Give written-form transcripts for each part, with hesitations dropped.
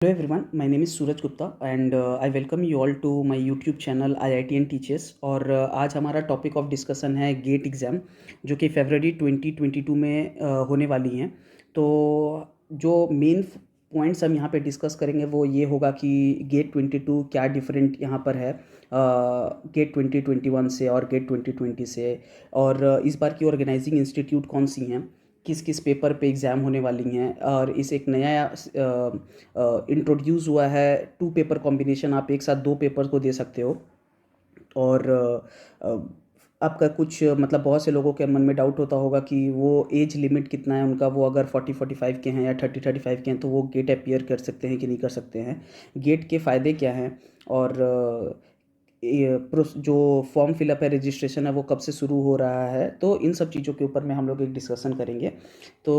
Hello everyone, my name is Suraj Gupta and I welcome you all to my YouTube channel IITN teachers. और आज हमारा topic of discussion है GATE exam, जो कि फरवरी 2022 में होने वाली हैं। तो जो मेन पॉइंट्स हम यहाँ पे डिस्कस करेंगे वो ये होगा कि गेट 22 क्या डिफरेंट यहाँ पर है गेट 2021 से और गेट 2020 से, और इस बार की ऑर्गेनाइजिंग इंस्टीट्यूट कौन सी हैं, किस किस पेपर पे एग्ज़ाम होने वाली हैं, और इस एक नया इंट्रोड्यूस हुआ है टू पेपर कॉम्बिनेशन। आप एक साथ दो पेपर को दे सकते हो। और आपका कुछ मतलब बहुत से लोगों के मन में डाउट होता होगा कि वो एज लिमिट कितना है उनका, वो अगर 40-45 के हैं या 30-35 के हैं तो वो गेट अपीयर कर सकते हैं कि नहीं कर सकते हैं, गेट के फ़ायदे क्या हैं, और जो फॉर्म फिलअप है, रजिस्ट्रेशन है, वो कब से शुरू हो रहा है। तो इन सब चीज़ों के ऊपर में हम लोग एक डिस्कशन करेंगे। तो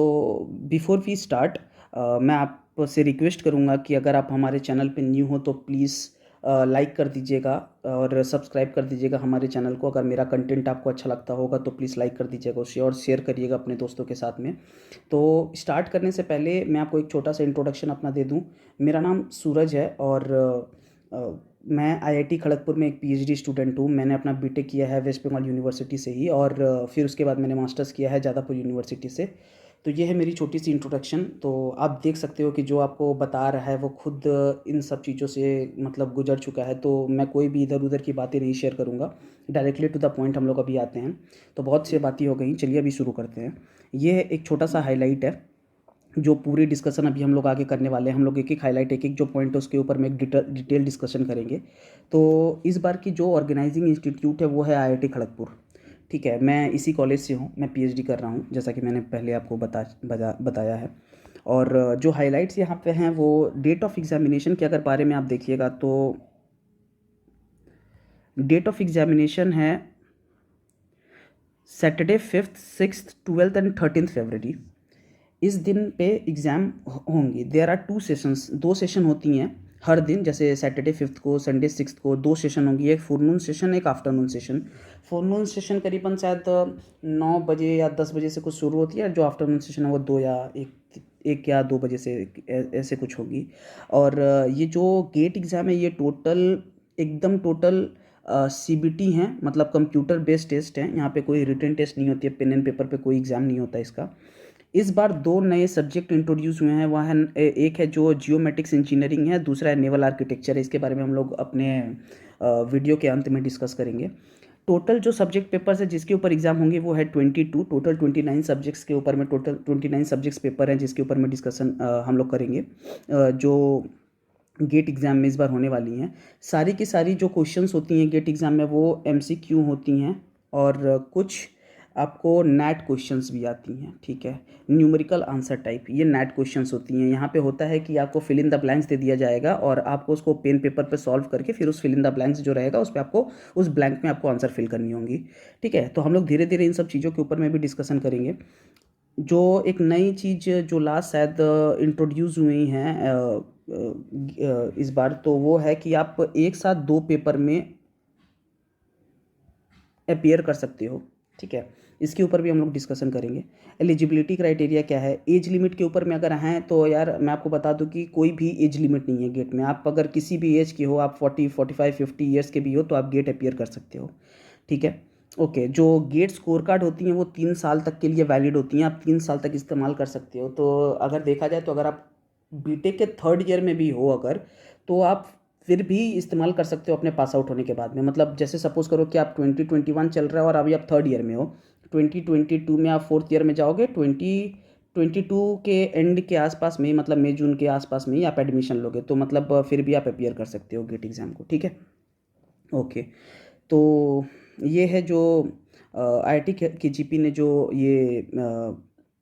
बिफोर वी स्टार्ट, मैं आपसे रिक्वेस्ट करूँगा कि अगर आप हमारे चैनल पे न्यू हो तो प्लीज़ लाइक कर दीजिएगा और सब्सक्राइब कर दीजिएगा हमारे चैनल को। अगर मेरा कंटेंट आपको अच्छा लगता होगा तो प्लीज़ लाइक कर दीजिएगा उसे और शेयर करिएगा अपने दोस्तों के साथ में। तो स्टार्ट करने से पहले मैं आपको एक छोटा सा इंट्रोडक्शन अपना दे दूं। मेरा नाम सूरज है और मैं IIT खड़गपुर में एक PhD स्टूडेंट हूँ। मैंने अपना बीटेक किया है वेस्ट बंगाल यूनिवर्सिटी से ही, और फिर उसके बाद मैंने मास्टर्स किया है जादवपुर यूनिवर्सिटी से। तो ये है मेरी छोटी सी इंट्रोडक्शन। तो आप देख सकते हो कि जो आपको बता रहा है वो खुद इन सब चीज़ों से मतलब गुजर चुका है। तो मैं कोई भी इधर उधर की बातें नहीं शेयर करूँगा, डायरेक्टली टू द पॉइंट हम लोग अभी आते हैं। तो बहुत सी बातें हो गई, चलिए अभी शुरू करते हैं। ये एक छोटा सा हाईलाइट है जो पूरी डिस्कशन अभी हम लोग आगे करने वाले हैं। हम लोग एक एक हाईलाइट, एक एक जो पॉइंट है उसके ऊपर में एक डिटेल डिस्कशन करेंगे। तो इस बार की जो ऑर्गेनाइजिंग इंस्टीट्यूट है वो है IIT खड़गपुर। ठीक है, मैं इसी कॉलेज से हूँ, मैं PhD कर रहा हूँ जैसा कि मैंने पहले आपको बताया है। और जो हाईलाइट्स यहाँ पे हैं वो डेट ऑफ एग्जामिनेशन के अगर बारे में आप देखिएगा तो डेट ऑफ एग्जामिनेशन है Saturday 5th 6th 12th and 13th फरवरी। इस दिन पे एग्ज़ाम होंगी। देयर आर 2 सेशंस, 2 सेशन होती हैं हर दिन। जैसे सैटरडे 5th को, संडे 6th को 2 सेशन होंगी, एक फोरनून सेशन, एक आफ्टरनून सेशन। फोरनून सेशन करीबन शायद 9 बजे या 10 बजे से कुछ शुरू होती है, जो आफ्टरनून सेशन है वो 2 या 1 या 2 बजे से ऐसे कुछ होगी। और ये जो गेट एग्ज़ाम है ये एकदम टोटल CBT हैं, मतलब कंप्यूटर बेस्ड टेस्ट हैं। यहाँ पे कोई रिटन टेस्ट नहीं होती है, पेन एंड पेपर पे कोई एग्ज़ाम नहीं होता इसका। इस बार 2 नए सब्जेक्ट इंट्रोड्यूस हुए हैं। वह है एक है जो जियोमेट्रिक्स इंजीनियरिंग है, दूसरा है नेवल आर्किटेक्चर है। इसके बारे में हम लोग अपने वीडियो के अंत में डिस्कस करेंगे। टोटल जो सब्जेक्ट पेपर्स है जिसके ऊपर एग्जाम होंगे वो है 22, टोटल 29 सब्जेक्ट्स के ऊपर में टोटल 29 सब्जेक्ट्स पेपर हैं जिसके ऊपर में डिस्कशन हम लोग करेंगे। जो गेट एग्ज़ाम में इस बार होने वाली हैं, सारी की सारी जो क्वेश्चंस होती हैं गेट एग्ज़ाम में वो MCQ होती हैं, और कुछ आपको नैट क्वेश्चंस भी आती हैं। ठीक है, न्यूमेरिकल आंसर टाइप, ये नैट क्वेश्चंस होती हैं। यहाँ पे होता है कि आपको फिल इन द ब्लैंक्स दे दिया जाएगा और आपको उसको पेन पेपर पे सॉल्व करके फिर उस फिल इन द ब्लैंक्स जो रहेगा उस पर आपको उस ब्लैंक में आपको आंसर फिल करनी होंगी। ठीक है, तो हम लोग धीरे धीरे इन सब चीज़ों के ऊपर में भी डिस्कशन करेंगे। जो एक नई चीज़ जो लास्ट शायद इंट्रोड्यूस हुई हैं इस बार, तो वो है कि आप एक साथ 2 पेपर में अपीयर कर सकते हो। ठीक है, इसके ऊपर भी हम लोग डिस्कशन करेंगे। एलिजिबिलिटी क्राइटेरिया क्या है, एज लिमिट के ऊपर में अगर हैं तो यार मैं आपको बता दूं कि कोई भी एज लिमिट नहीं है गेट में। आप अगर किसी भी एज के हो, आप 40-45-50 ईयर्स के भी हो तो आप गेट अपीयर कर सकते हो। ठीक है, ओके। जो गेट स्कोर कार्ड होती हैं वो 3 साल तक के लिए वैलिड होती हैं, आप 3 साल तक इस्तेमाल कर सकते हो। तो अगर देखा जाए तो अगर आप बीटेक के 3rd ईयर में भी हो अगर, तो आप फिर भी इस्तेमाल कर सकते हो अपने पास आउट होने के बाद में। मतलब जैसे सपोज़ करो कि आप 2021 चल रहा है और अभी आप 3rd ईयर में हो, 2022 में आप 4th ईयर में जाओगे, 2022 के एंड के आसपास में, मतलब मई जून के आसपास में ही आप एडमिशन लोगे, तो मतलब फिर भी आप अपीयर कर सकते हो गेट एग्ज़ाम को। ठीक है, ओके। तो ये है जो IIT KGP ने जो ये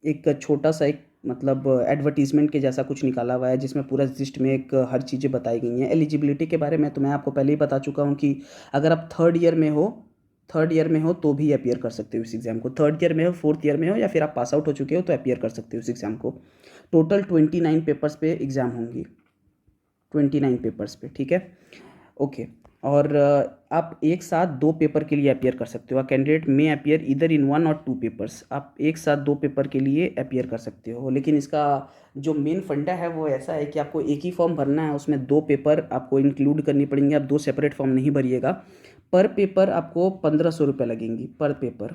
एक छोटा सा एक मतलब एडवर्टीजमेंट के जैसा कुछ निकाला हुआ है जिसमें पूरा जिस्ट में एक हर चीज़ें बताई गई हैं। एलिजिबिलिटी के बारे में तो मैं आपको पहले ही बता चुका हूँ कि अगर आप 3rd ईयर में हो, तो भी अपीयर कर सकते हो इस एग्ज़ाम को। 3rd ईयर में हो, 4th ईयर में हो, या फिर आप पास आउट हो चुके हो तो अपीयर कर सकते हो इस एग्ज़ाम को। टोटल 29 पेपर्स पे एग्ज़ाम होंगी, 29 पेपर्स पे। ठीक है, ओके। और आप एक साथ दो पेपर के लिए अपियर कर सकते हो। कैंडिडेट में अपियर इधर इन 1 और 2 पेपर्स, आप एक साथ दो पेपर के लिए अपियर कर सकते हो। लेकिन इसका जो मेन फंडा है वो ऐसा है कि आपको एक ही फॉर्म भरना है, उसमें दो पेपर आपको इंक्लूड करनी पड़ेंगे, आप दो सेपरेट फॉर्म नहीं भरिएगा। पर पेपर आपको 1500 रुपये लगेंगी पर पेपर।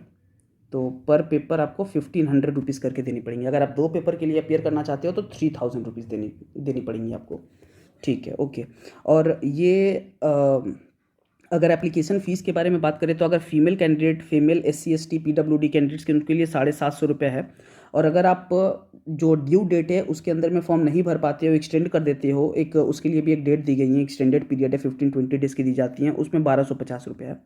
तो पर पेपर आपको 1500 रुपीज़ करके देनी पड़ेंगी। अगर आप दो पेपर के लिए अपियर करना चाहते हो तो 3000 रुपीज़ देनी देनी पड़ेंगी आपको। ठीक है, ओके। और ये अगर एप्लीकेशन फ़ीस के बारे में बात करें तो अगर female candidate, female SC ST PWD candidates के उनके लिए 750 रुपये है। और अगर आप जो ड्यू डेट है उसके अंदर में फॉर्म नहीं भर पाते हो, एक्सटेंड कर देते हो, एक उसके लिए भी एक डेट दी गई है, एक्सटेंडेड पीरियड है 15-20 डेज़ की दी जाती हैं, उसमें 1250 रुपये है।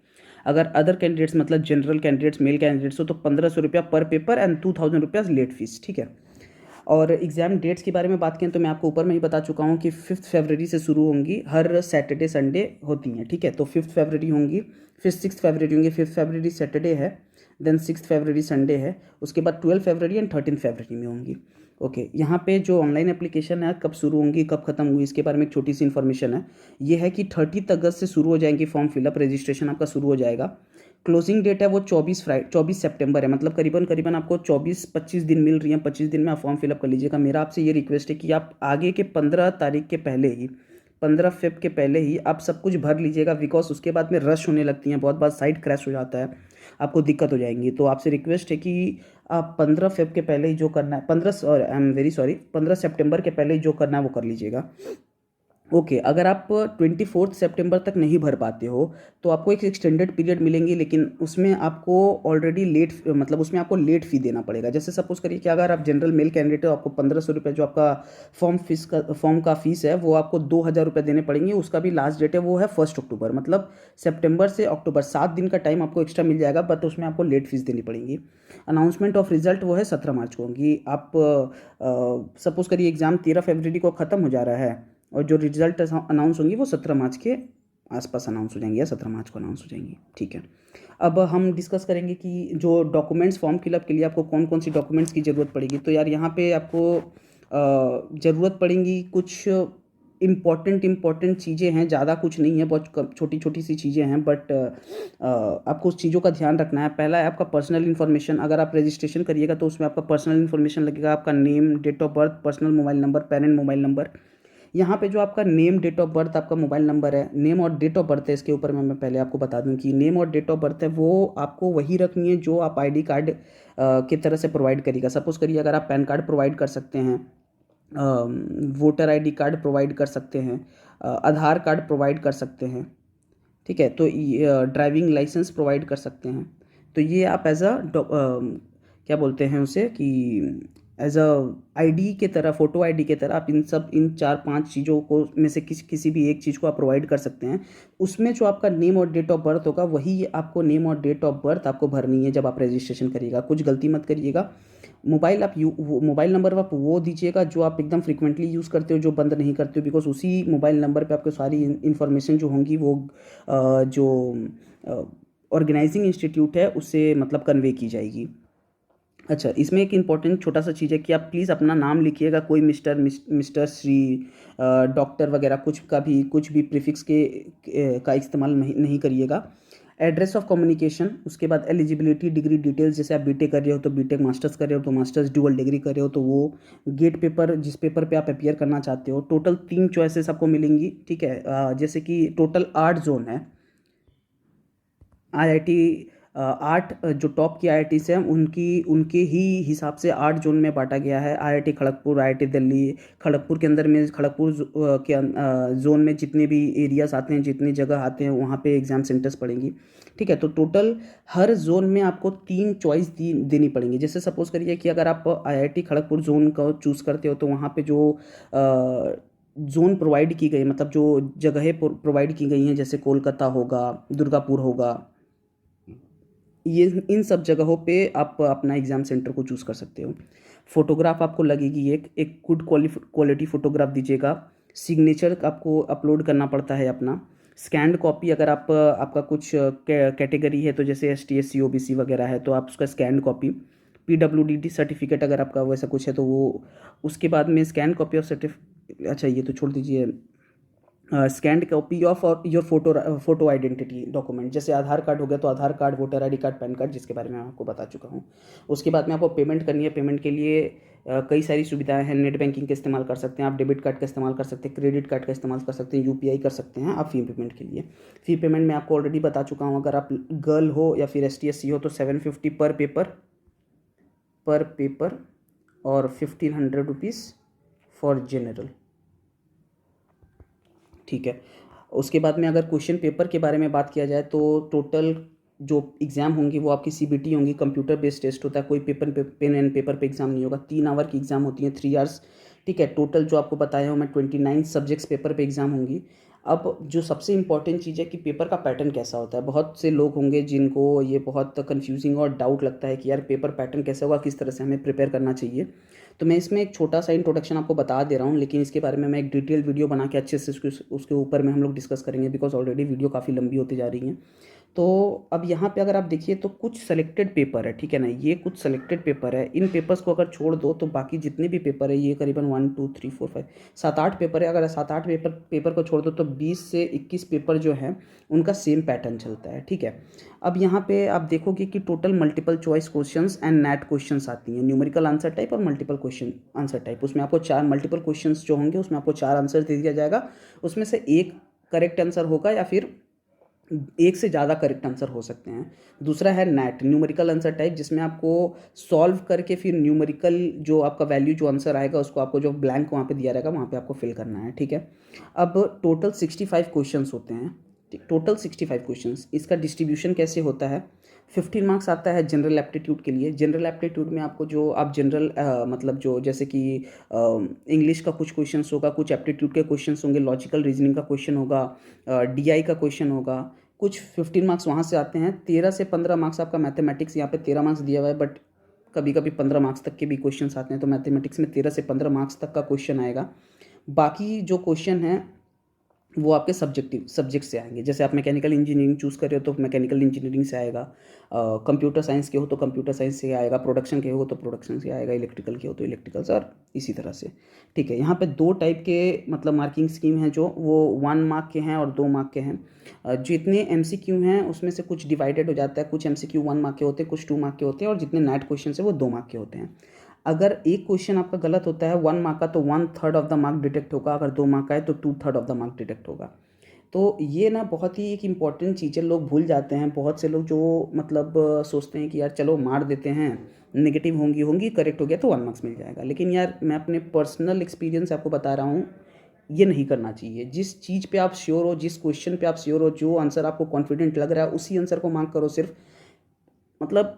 अगर अदर कैंडिडेट्स मतलब जनरल कैंडिडेट्स, मेल कैंडिडेट्स हो तो 1500 रुपया पर paper and 2000 rupees late fees. ठीक है। और एग्ज़ाम डेट्स के बारे में बात करें तो मैं आपको ऊपर में ही बता चुका हूँ कि 5 फरवरी से शुरू होंगी, हर सैटरडे संडे होती हैं। ठीक है, तो 5 फरवरी होंगी, फिर 6 फरवरी होंगी। 5 फरवरी सैटरडे है, देन 6 फरवरी संडे है, उसके बाद 12 फरवरी एंड 13 फरवरी में होंगी। ओके, यहाँ पे जो ऑनलाइन एप्लीकेशन है कब शुरू होंगी कब खत्म हुई इसके बारे में एक छोटी सी इन्फॉर्मेशन है। ये है कि 30 अगस्त से शुरू हो जाएंगी फॉर्म फिलअप, रजिस्ट्रेशन आपका शुरू हो जाएगा। क्लोजिंग डेट है वो 24 सितंबर है, मतलब करीबन करीबन आपको 24-25 दिन मिल रही हैं। 25 दिन में आप फॉर्म फिलअप कर लीजिएगा। मेरा आपसे ये रिक्वेस्ट है कि आप आगे के 15 तारीख के पहले ही, 15 फेब के पहले ही आप सब कुछ भर लीजिएगा, बिकॉज उसके बाद में रश होने लगती हैं, बहुत बार साइट क्रैश हो जाता है, आपको दिक्कत हो जाएंगी। तो आपसे रिक्वेस्ट है कि आप 15 फेब के पहले ही जो करना है, 15 आई एम वेरी सॉरी 15 सितंबर के पहले ही जो करना है वो कर लीजिएगा। ओके, अगर आप 24 सितंबर तक नहीं भर पाते हो तो आपको एक एक्सटेंडेड पीरियड मिलेंगी, लेकिन उसमें आपको ऑलरेडी लेट, मतलब उसमें आपको लेट फ़ी देना पड़ेगा। जैसे सपोज़ करिए कि अगर आप जनरल मेल कैंडिडेट हो, आपको 1500 रुपये जो आपका फॉर्म का फ़ीस है वो आपको 2000 रुपये देने पड़ेंगे। उसका भी लास्ट डेट है वो है 1 अक्टूबर, मतलब सितंबर से अक्टूबर 7 दिन का टाइम आपको एक्स्ट्रा मिल जाएगा, बट उसमें आपको लेट फीस देनी पड़ेगी। अनाउंसमेंट ऑफ रिजल्ट वो है 17 मार्च को होंगी। आप सपोज़ करिए एग्ज़ाम 13 फरवरी को ख़त्म हो जा रहा है और जो रिजल्ट अनाउंस होंगी वो 17 मार्च के आसपास अनाउंस हो जाएंगी या 17 मार्च को अनाउंस हो जाएंगी। ठीक है, अब हम डिस्कस करेंगे कि जो डॉक्यूमेंट्स फॉर्म फिलअप के लिए आपको कौन कौन सी डॉक्यूमेंट्स की ज़रूरत पड़ेगी। तो यार यहाँ पे आपको ज़रूरत पड़ेंगी कुछ इम्पॉर्टेंट चीज़ें हैं, ज़्यादा कुछ नहीं है, बहुत छोटी छोटी सी चीज़ें हैं, बट आपको उस चीज़ों का ध्यान रखना है। पहला है आपका पर्सनल इन्फॉर्मेशन। अगर आप रजिस्ट्रेशन करिएगा तो उसमें आपका पर्सनल इन्फॉर्मेशन लगेगा, आपका name, date of birth, personal mobile number, parent mobile number. यहाँ पे जो आपका नेम, डेट ऑफ बर्थ, आपका मोबाइल नंबर है, नेम और डेट ऑफ बर्थ है, इसके ऊपर मैं पहले आपको बता दूं कि नेम और डेट ऑफ बर्थ है वो आपको वही रखनी है जो आप आईडी कार्ड की तरह से प्रोवाइड करिएगा। सपोज़ करिए अगर आप पैन कार्ड प्रोवाइड कर सकते हैं, वोटर आईडी कार्ड प्रोवाइड कर सकते हैं, आधार कार्ड प्रोवाइड कर सकते हैं, ठीक है, तो ड्राइविंग लाइसेंस प्रोवाइड कर सकते हैं। तो ये आप एज अ क्या बोलते हैं उसे कि एज अ आईडी के तरह, फ़ोटो आईडी के तरह आप इन 4-5 चीज़ों को में से किसी भी एक चीज़ को आप प्रोवाइड कर सकते हैं। उसमें जो आपका नेम और डेट ऑफ बर्थ होगा वही आपको नेम और डेट ऑफ बर्थ आपको भरनी है जब आप रजिस्ट्रेशन करिएगा। कुछ गलती मत करिएगा। मोबाइल नंबर आप वो दीजिएगा जो आप एकदम फ्रिक्वेंटली यूज़ करते हो, जो बंद नहीं करते हो, बिकॉज उसी मोबाइल नंबर पे आपको सारी इन्फॉर्मेशन जो होंगी वो जो ऑर्गेनाइजिंग इंस्टीट्यूट है उससे मतलब कन्वे की जाएगी। अच्छा, इसमें एक इम्पॉर्टेंट छोटा सा चीज़ है कि आप प्लीज़ अपना नाम लिखिएगा, कोई मिस्टर, श्री, डॉक्टर वगैरह कुछ भी प्रीफिक्स का इस्तेमाल नहीं करिएगा। एड्रेस ऑफ कम्युनिकेशन, उसके बाद एलिजिबिलिटी, डिग्री डिटेल्स, जैसे आप बीटेक कर रहे हो तो बीटेक, मास्टर्स कर रहे हो तो मास्टर्स, ड्यूअल डिग्री कर रहे हो तो वो, गेट पेपर जिस पेपर पे आप अपियर करना चाहते हो। टोटल 3 चॉइसेस आपको मिलेंगी। ठीक है, जैसे कि टोटल 8 जोन है। आईआईटी 8 जो टॉप की आईआईटीज़ हैं उनके ही हिसाब से 8 जोन में बांटा गया है। आईआईटी खड़गपुर, आईआईटी दिल्ली, खड़गपुर के अंदर में खड़गपुर जोन में जितने भी एरियाज आते हैं, जितनी जगह आते हैं वहाँ पे एग्ज़ाम सेंटर्स पड़ेंगी। ठीक है, तो टोटल हर जोन में आपको 3 चॉइस देनी पड़ेंगी। जैसे सपोज़ करिए कि अगर आप आईआईटी खड़गपुर जोन का चूज़ करते हो तो वहाँ पे जो जोन प्रोवाइड की गई, मतलब जो जगहें प्रोवाइड की गई हैं, जैसे कोलकाता होगा, दुर्गापुर होगा, ये इन सब जगहों पे आप अपना एग्ज़ाम सेंटर को चूज़ कर सकते हो। फ़ोटोग्राफ आपको लगेगी एक गुड क्वालिटी फ़ोटोग्राफ दीजिएगा। सिग्नेचर आपको अपलोड करना पड़ता है अपना। स्कैन्ड कॉपी, अगर आपका कुछ कैटेगरी है तो जैसे ST SC OBC वगैरह है तो आप उसका स्कैन्ड कॉपी, PWD सर्टिफिकेट अगर आपका वैसा कुछ है तो वो, उसके बाद में स्कैन कॉपी ऑफ सर्टिफिकेट, अच्छा ये तो छोड़ दीजिए, स्कैंड कॉपी ऑफ और योर फोटो आइडेंटिटी डॉक्यूमेंट, जैसे आधार कार्ड हो गया तो Aadhaar card, voter ID card, PAN card, जिसके बारे में मैं आपको बता चुका हूँ। उसके बाद में आपको पेमेंट करनी है। पेमेंट के लिए कई सारी सुविधाएं हैं। नेट बैंकिंग का इस्तेमाल कर सकते हैं आप, डेबिट कार्ड का इस्तेमाल कर सकते हैं, क्रेडिट कार्ड का इस्तेमाल कर सकते हैं, यूपीआई कर सकते हैं आप फ़ी पेमेंट के लिए। फ़ी पेमेंट मैं आपको ऑलरेडी बता चुका हूँ। अगर आप गर्ल हो या फिर ST SC हो तो 750 पर पेपर और 1500 रुपीज़ फॉर जनरल, ठीक है। उसके बाद में अगर क्वेश्चन पेपर के बारे में बात किया जाए तो टोटल जो एग्ज़ाम होंगी वो आपकी CBT होंगी, कंप्यूटर बेस्ड टेस्ट होता है, कोई पेन एंड पेपर पे एग्ज़ाम नहीं होगा। 3 आवर की एग्ज़ाम होती है, 3 आवर्स, ठीक है। टोटल जो आपको बताया हूँ मैं 29 सब्जेक्ट्स पेपर पे एग्ज़ाम होंगी। अब जो सबसे इंपॉर्टेंट चीज़ है कि पेपर का पैटर्न कैसा होता है। बहुत से लोग होंगे जिनको ये बहुत कन्फ्यूजिंग और डाउट लगता है कि यार पेपर पैटर्न कैसा होगा, किस तरह से हमें प्रिपेयर करना चाहिए। तो मैं इसमें एक छोटा सा इंट्रोडक्शन आपको बता दे रहा हूँ, लेकिन इसके बारे में मैं एक डिटेल वीडियो बना के अच्छे से उसके ऊपर में हम लोग डिस्कस करेंगे, बिकॉज ऑलरेडी वीडियो काफ़ी लंबी होती जा रही है। तो अब यहाँ पे अगर आप देखिए तो कुछ सेलेक्टेड पेपर है, ठीक है ना, ये कुछ सेलेक्टेड पेपर है। इन पेपर्स को अगर छोड़ दो तो बाकी जितने भी पेपर है, ये करीबन 1 2 3 4 5 7 8 पेपर है। अगर 7 8 पेपर को छोड़ दो तो 20 से 21 पेपर जो है उनका सेम पैटर्न चलता है, ठीक है। अब यहाँ पे आप देखोगे कि total multiple choice questions and net questions आती हैं, न्यूमेरिकल आंसर टाइप और मल्टीपल क्वेश्चन आंसर टाइप। उसमें आपको 4 मल्टीपल क्वेश्चंस जो होंगे उसमें आपको 4 आंसर दे दिया जाएगा, उसमें से एक करेक्ट आंसर होगा या फिर एक से ज़्यादा करेक्ट आंसर हो सकते हैं। दूसरा है नेट, न्यूमेरिकल आंसर टाइप, जिसमें आपको सॉल्व करके फिर न्यूमेरिकल जो आपका वैल्यू जो आंसर आएगा उसको आपको जो ब्लैंक वहाँ पे दिया रहेगा वहाँ पे आपको फिल करना है, ठीक है। अब टोटल 65 क्वेश्चंस होते हैं, टोटल 65 क्वेश्चंस। इसका डिस्ट्रीब्यूशन कैसे होता है? 15 मार्क्स आता है जनरल एप्टीट्यूड के लिए। जनरल एप्टीट्यूड में आपको जो आप जनरल मतलब जो जैसे कि इंग्लिश का कुछ क्वेश्चंस होगा, कुछ एप्टीट्यूड के क्वेश्चंस होंगे, लॉजिकल रीजनिंग का क्वेश्चन होगा, DI का क्वेश्चन होगा, कुछ 15 मार्क्स वहाँ से आते हैं। 13 से 15 मार्क्स आपका मैथमेटिक्स, यहाँ पे 13 मार्क्स दिया हुआ है बट कभी कभी 15 मार्क्स तक के भी क्वेश्चंस आते हैं, तो मैथमेटिक्स में 13 से 15 मार्क्स तक का क्वेश्चन आएगा। बाकी जो क्वेश्चन है वो आपके सब्जेक्ट से आएंगे। जैसे आप मैकेनिकल इंजीनियरिंग चूज़ कर रहे हो तो मैकेनिकल इंजीनियरिंग से आएगा, कंप्यूटर साइंस के हो तो कंप्यूटर साइंस से आएगा, प्रोडक्शन के हो तो प्रोडक्शन से आएगा, इलेक्ट्रिकल के हो तो इलेक्ट्रिकल से, और इसी तरह से, ठीक है। यहाँ पे 2 टाइप के मतलब मार्किंग स्कीम है, जो वो 1 मार्क के हैं और 2 मार्क के हैं। जितने MCQ हैं उसमें से कुछ डिवाइडेड हो जाता है, कुछ MCQ 1 मार्क के होते हैं, कुछ 2 मार्क के होते हैं, और जितने नेट क्वेश्चन है वो 2 मार्क के होते हैं। अगर एक क्वेश्चन आपका गलत होता है 1 मार्क का तो 1/3 ऑफ द मार्क डिटेक्ट होगा, अगर 2 मार्क का है तो 2/3 ऑफ द मार्क डिटेक्ट होगा। तो ये ना बहुत ही एक इम्पॉर्टेंट चीज़ है, लोग भूल जाते हैं। बहुत से लोग जो मतलब सोचते हैं कि यार चलो मार देते हैं, नेगेटिव होंगी करेक्ट हो गया तो 1 मार्क्स मिल जाएगा। लेकिन यार मैं अपने पर्सनल एक्सपीरियंस आपको बता रहा हूँ, ये नहीं करना चाहिए। जिस चीज़ पे आप श्योर हो, जिस क्वेश्चन पे आप श्योर हो, जो आंसर आपको कॉन्फिडेंट लग रहा है उसी आंसर को मार्क करो सिर्फ। मतलब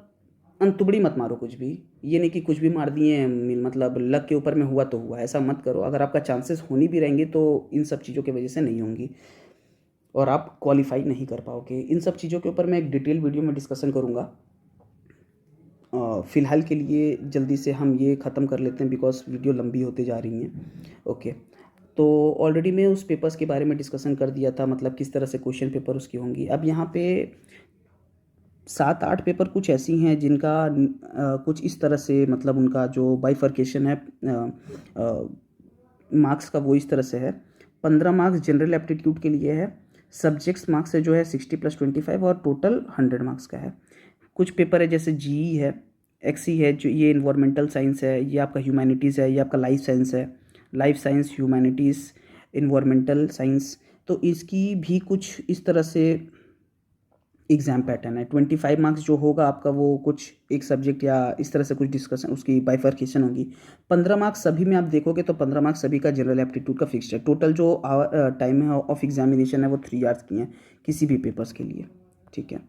अंतुबड़ी मत मारो कुछ भी। ये नहीं कि कुछ भी मार दिए, मतलब लक के ऊपर में हुआ तो हुआ, ऐसा मत करो। अगर आपका चांसेस होनी भी रहेंगे तो इन सब चीज़ों की वजह से नहीं होंगी और आप क्वालिफाई नहीं कर पाओगे। इन सब चीज़ों के ऊपर मैं एक डिटेल वीडियो में डिस्कशन करूँगा। फ़िलहाल के लिए जल्दी से हम ये ख़त्म कर लेते हैं बिकॉज वीडियो लंबी होती जा रही हैं। ओके, तो ऑलरेडी मैं उस पेपर्स के बारे में डिस्कशन कर दिया था, मतलब किस तरह से क्वेश्चन पेपर उसकी होंगी। अब यहाँ पे 7 8 पेपर कुछ ऐसी हैं जिनका कुछ इस तरह से, मतलब उनका जो बाइफर्केशन है मार्क्स का वो इस तरह से है। 15 मार्क्स जनरल एप्टीट्यूड के लिए है, सब्जेक्ट्स मार्क्स है जो है 60 + 25 और टोटल 100 मार्क्स का है। कुछ पेपर है जैसे GE है, XE है, जो ये इन्वायरमेंटल साइंस है, ये आपका ह्यूमैनिटीज़ है, ये आपका लाइफ साइंस है, life science, humanities, environmental science. तो इसकी भी कुछ इस तरह से एग्ज़ाम पैटर्न है। 25 मार्क्स जो होगा आपका वो कुछ एक सब्जेक्ट या इस तरह से कुछ डिस्कशन उसकी बाइफर्केशन होगी। 15 मार्क्स सभी में आप देखोगे तो 15 मार्क्स सभी का जनरल एप्टीट्यूड का फिक्स्ड है। टोटल जो टाइम है ऑफ एग्जामिनेशन है वो 3 आवर्स की हैं किसी भी पेपर्स के लिए, ठीक है।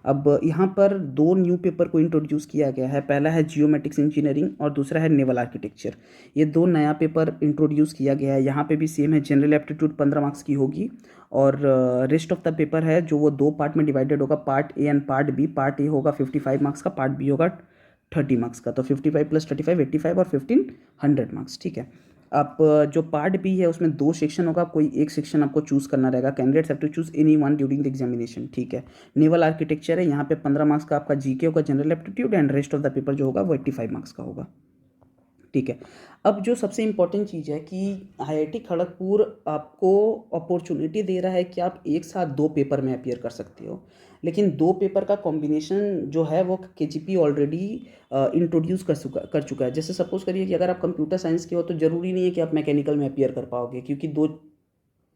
अब यहाँ पर 2 न्यू पेपर को इंट्रोड्यूस किया गया है। पहला है जियोमेट्रिक्स इंजीनियरिंग और दूसरा है नेवल आर्किटेक्चर। ये 2 नया पेपर इंट्रोड्यूस किया गया है। यहाँ पे भी सेम है, जनरल एप्टीट्यूड 15 मार्क्स की होगी और रेस्ट ऑफ द पेपर है जो वो 2 पार्ट में डिवाइडेड होगा, part A and part B। Part A होगा 55 मार्क्स का, पार्ट B होगा 30 मार्क्स का। तो 55 + 35 85 और 15 100 मार्क्स, ठीक है। आप जो पार्ट B है उसमें 2 सेक्शन होगा, कोई एक सेक्शन आपको चूज़ करना रहेगा। Candidates have to choose any one during the examination, ठीक है। नेवल आर्किटेक्चर है, यहाँ पे 15 मार्क्स का आपका GK होगा, general aptitude, and rest of the paper जो होगा वो 85 मार्क्स का होगा, ठीक है। अब जो सबसे इम्पोर्टेंट चीज़ है कि आईआईटी खड़गपुर आपको अपॉर्चुनिटी दे रहा है कि आप एक साथ 2 पेपर में अपीयर कर सकते हो। लेकिन 2 पेपर का कॉम्बिनेशन जो है वो केजीपी ऑलरेडी इंट्रोड्यूस कर चुका है। जैसे सपोज़ करिए कि अगर आप कंप्यूटर साइंस के हो तो ज़रूरी नहीं है कि आप मैकेनिकल में अपीयर कर पाओगे, क्योंकि 2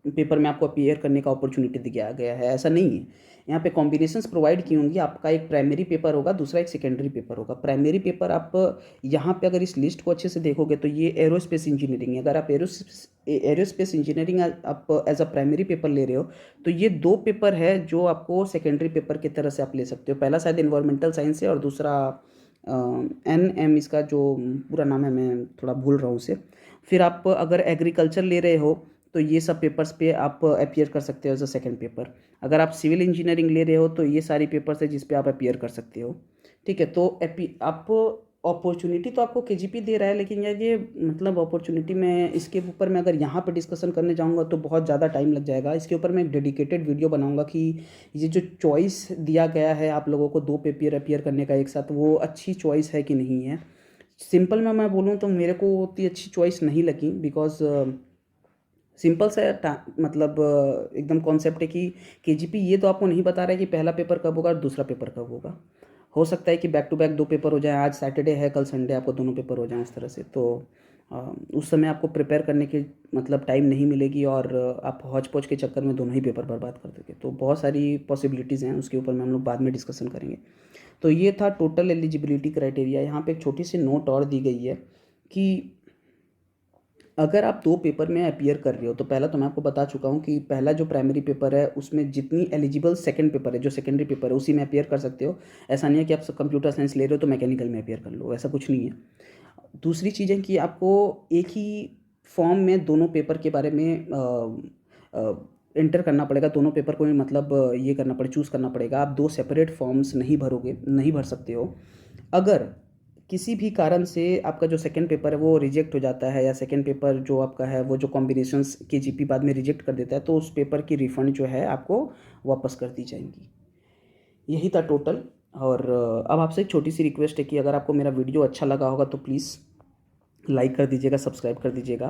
पेपर में आपको अपीयर करने का अपॉर्चुनिटी दिया गया है, ऐसा नहीं है। यहाँ पे कॉम्बिनेशंस प्रोवाइड की होंगी। आपका एक प्राइमरी पेपर होगा, दूसरा एक सेकेंडरी पेपर होगा। प्राइमरी पेपर आप यहाँ पे अगर इस लिस्ट को अच्छे से देखोगे तो ये एरोस्पेस इंजीनियरिंग है। अगर आप एरोस्पेस इंजीनियरिंग आप एज अ प्राइमरी पेपर ले रहे हो तो ये 2 पेपर है जो आपको सेकेंडरी पेपर की तरह से आप ले सकते हो। पहला शायद इन्वायरमेंटल साइंस है और दूसरा NM इसका जो पूरा नाम है मैं थोड़ा भूल रहा हूँ उसे। फिर आप अगर एग्रीकल्चर ले रहे हो तो ये सब पेपर्स पे आप अपीयर कर सकते हो एज अ सेकेंड पेपर। अगर आप सिविल इंजीनियरिंग ले रहे हो तो ये सारी पेपर्स है जिस पे आप अपीयर कर सकते हो। ठीक है, तो आप अपॉर्चुनिटी तो आपको केजीपी दे रहा है, लेकिन यार ये मतलब अपॉर्चुनिटी में इसके ऊपर मैं अगर यहाँ पे डिस्कशन करने जाऊँगा तो बहुत ज़्यादा टाइम लग जाएगा। इसके ऊपर मैं एक डेडिकेटेड वीडियो बनाऊँगा कि ये जो चॉइस दिया गया है आप लोगों को 2 पेपर अपीयर करने का एक साथ, वो अच्छी चॉइस है कि नहीं है। सिंपल में मैं बोलूँ तो मेरे को उतनी अच्छी चॉइस नहीं लगी, बिकॉज सिंपल सा मतलब एकदम कॉन्सेप्ट है कि केजीपी ये तो आपको नहीं बता रहा है कि पहला पेपर कब होगा और दूसरा पेपर कब होगा। हो सकता है कि बैक टू बैक 2 पेपर हो जाए, आज सैटरडे है कल संडे आपको दोनों पेपर हो जाएं इस तरह से, तो उस समय आपको प्रिपेयर करने की मतलब टाइम नहीं मिलेगी और आप हौच पौच के चक्कर में दोनों ही पेपर बर्बाद कर दोगे। तो बहुत सारी पॉसिबिलिटीज़ हैं, उसके ऊपर में हम लोग बाद में डिस्कशन करेंगे। तो ये था टोटल एलिजिबिलिटी क्राइटेरिया। यहाँ पे एक छोटी सी नोट और दी गई है कि अगर आप 2 पेपर में अपीयर कर रहे हो तो पहला तो मैं आपको बता चुका हूँ कि पहला जो प्राइमरी पेपर है उसमें जितनी एलिजिबल सेकंड पेपर है जो सेकेंडरी पेपर है उसी में अपीयर कर सकते हो। ऐसा नहीं है कि आप कंप्यूटर साइंस ले रहे हो तो मैकेनिकल में अपीयर कर लो, ऐसा कुछ नहीं है। दूसरी चीज़ है कि आपको एक ही फॉर्म में दोनों पेपर के बारे में एंटर करना पड़ेगा। दोनों पेपर को मतलब ये करना पड़ेगा, चूज़ करना पड़ेगा। आप 2 सेपरेट फॉर्म्स नहीं भर सकते हो। अगर किसी भी कारण से आपका जो सेकंड पेपर है वो रिजेक्ट हो जाता है, या सेकंड पेपर जो आपका है वो जो कॉम्बिनेशंस केजीपी बाद में रिजेक्ट कर देता है, तो उस पेपर की रिफ़ंड जो है आपको वापस कर दी जाएंगी। यही था टोटल। और अब आपसे एक छोटी सी रिक्वेस्ट है कि अगर आपको मेरा वीडियो अच्छा लगा होगा तो प्लीज़ लाइक कर दीजिएगा, सब्सक्राइब कर दीजिएगा।